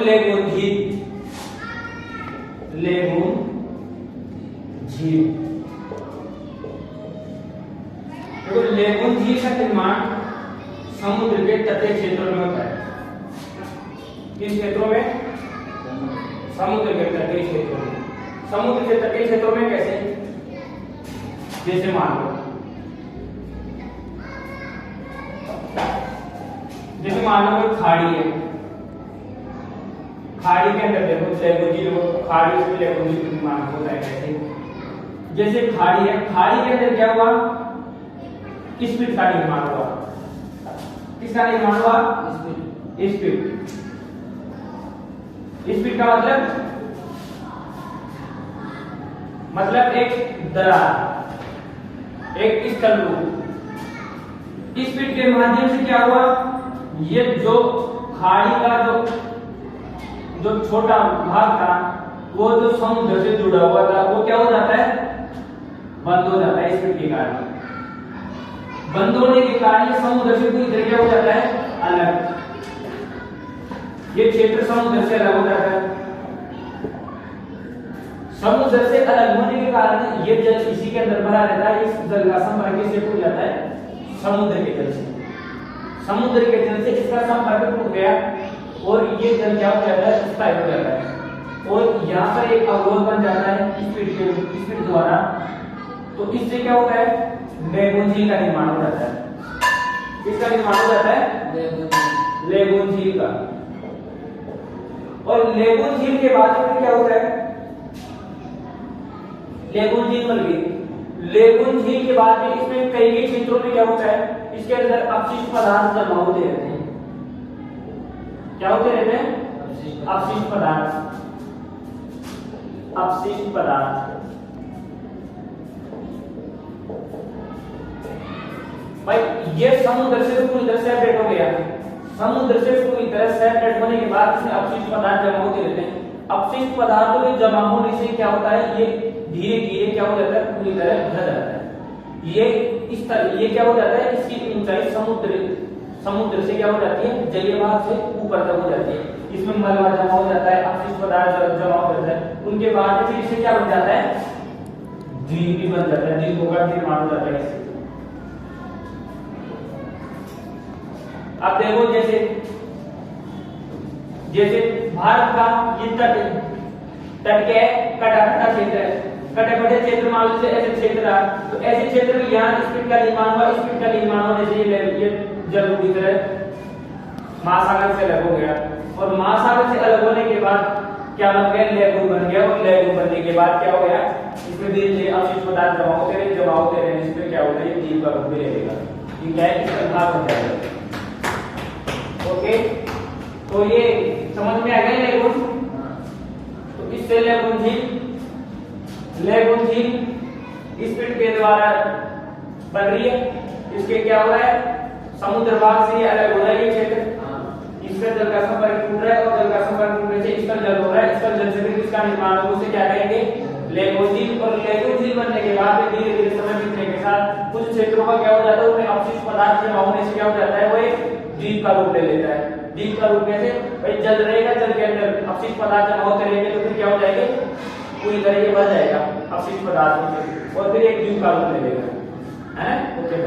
Lagoon झील, lagoon झील। देखो लेगून झील का निर्माण समुद्र के तटीय क्षेत्रों में होता है। किस क्षेत्रों में? समुद्र के तटीय क्षेत्रों में। समुद्र के तटीय क्षेत्रों में कैसे? जैसे मान लो, जैसे मान लो कोई खाड़ी है, खाड़ी के अंदर देखो लेगून झील, खाड़ी से लेगून झील का निर्माण होता है। कैसे? जैसे खाड़ी है, खाड़ी के अंदर क्या हुआ? स्पीड का निर्माण हुआ। किसका निर्माण हुआ? स्पीड। स्पीड का मतलब एक दरार, एक स्थल रूप। स्पीड के माध्यम से क्या हुआ? ये जो खाड़ी का जो छोटा भाग था, वो जो समुद्र से जुड़ा हुआ था, वो क्या हो जाता है? बंद हो जाता है। स्पीड के कारण बंद होने के कारण समुद्र से पूरी तरह क्या हो जाता है? अलग। ये क्षेत्र समुद्र से अलग हो जाता है। समुद्र से अलग होने के कारण ये जल इसी के अंदर भरा रहता है। इस जल का संपर्क किससे टूट जाता है? समुद्र के जल से। समुद्र के जल से इसका संपर्क टूट गया और ये जल क्या हो जाता है? स्थायी हो जाता है और यहाँ पर एक अवरोध बन जाता है स्पीड द्वारा। तो इससे क्या होता है? लेगून झील का निर्माण हो जाता है। किसका निर्माण हो जाता है? लेगून झील का। और लेगून झील के बाद फिर क्या होता है? लेगून झील बन गई। लेगून झील के बाद में इसमें कई क्षेत्रों में क्या होता है? इसके अंदर अपशिष्ट पदार्थ जमा होते रहते हैं। क्या होते रहते हैं? अपशिष्ट पदार्थ। अपशिष्ट पदार्थ भाई ये समुद्र से पूरी तरह सेपरेट हो गया। समुद्र से पूरी तरह सेपरेट होने के बाद इसमें अपशिष्ट पदार्थ जमा होते रहते हैं। अपशिष्ट पदार्थों के जमा होने से क्या होता है? ये धीरे धीरे क्या हो जाता है? पूरी तरह भर जाता है। ये क्या हो जाता है? इसकी ऊंचाई समुद्र से क्या हो जाती है? जलीय भाग से ऊपर तक हो जाती है। इसमें मलबा जमा हो जाता है, अपशिष्ट पदार्थ जमा हो जाता है। उनके बाद फिर इससे क्या बन जाता है? द्वीप भी बन जाता है। द्वीपों का निर्माण हो जाता है इससे। अब देखो जैसे भारत का ये तट के कटाकटा क्षेत्र है। कटे क्षेत्र मान लीजिए ऐसे क्षेत्र रहा, तो ऐसे क्षेत्र में यहाँ स्पीड का निर्माण हुआ। स्पीड का निर्माण होने से ये जल पूरी तरह महासागर से अलग हो गया और महासागर से अलग होने के बाद क्या बन गया? लेगून बन गया। और लेगून बनने के बाद क्या हो गया? इसमें धीरे धीरे अपशिष्ट पदार्थ जमा होते रहे। इसमें क्या होगा? ये द्वीप का रूप भी लेगा। ये क्या है? इसका भाग बन जाएगा। ओके, तो ये समझ में आ गया लेगून। तो इससे लेगून झील स्पीड के द्वारा बन रही है। इसके क्या हो रहा है? समुद्र भाग से अलग हो रहा है ये क्षेत्र। इसका जल का संपर्क टूट रहा है और जल का संपर्क टूटने से इसका जल हो रहा है। इसका जल से फिर किसका निर्माण होगा? उसे क्या कहेंगे? लेगून झील। और लेगून झील बनने के बाद धीरे धीरे समय बीतने के साथ कुछ क्षेत्रों का क्या हो जाता है? उनमें अपशिष्ट पदार्थ जमा होने से क्या हो जाता है? वो एक द्वीप का रूप ले लेता है। द्वीप का रूप कैसे? भाई जल रहेगा, जल के अंदर अपशिष्ट पदार्थ जमा होते रहेंगे तो फिर क्या हो जाएंगे? पूरी तरह ये भर जाएगा अपशिष्ट पदार्थ और फिर एक द्वीप का रूप ले लेगा। है? ओके।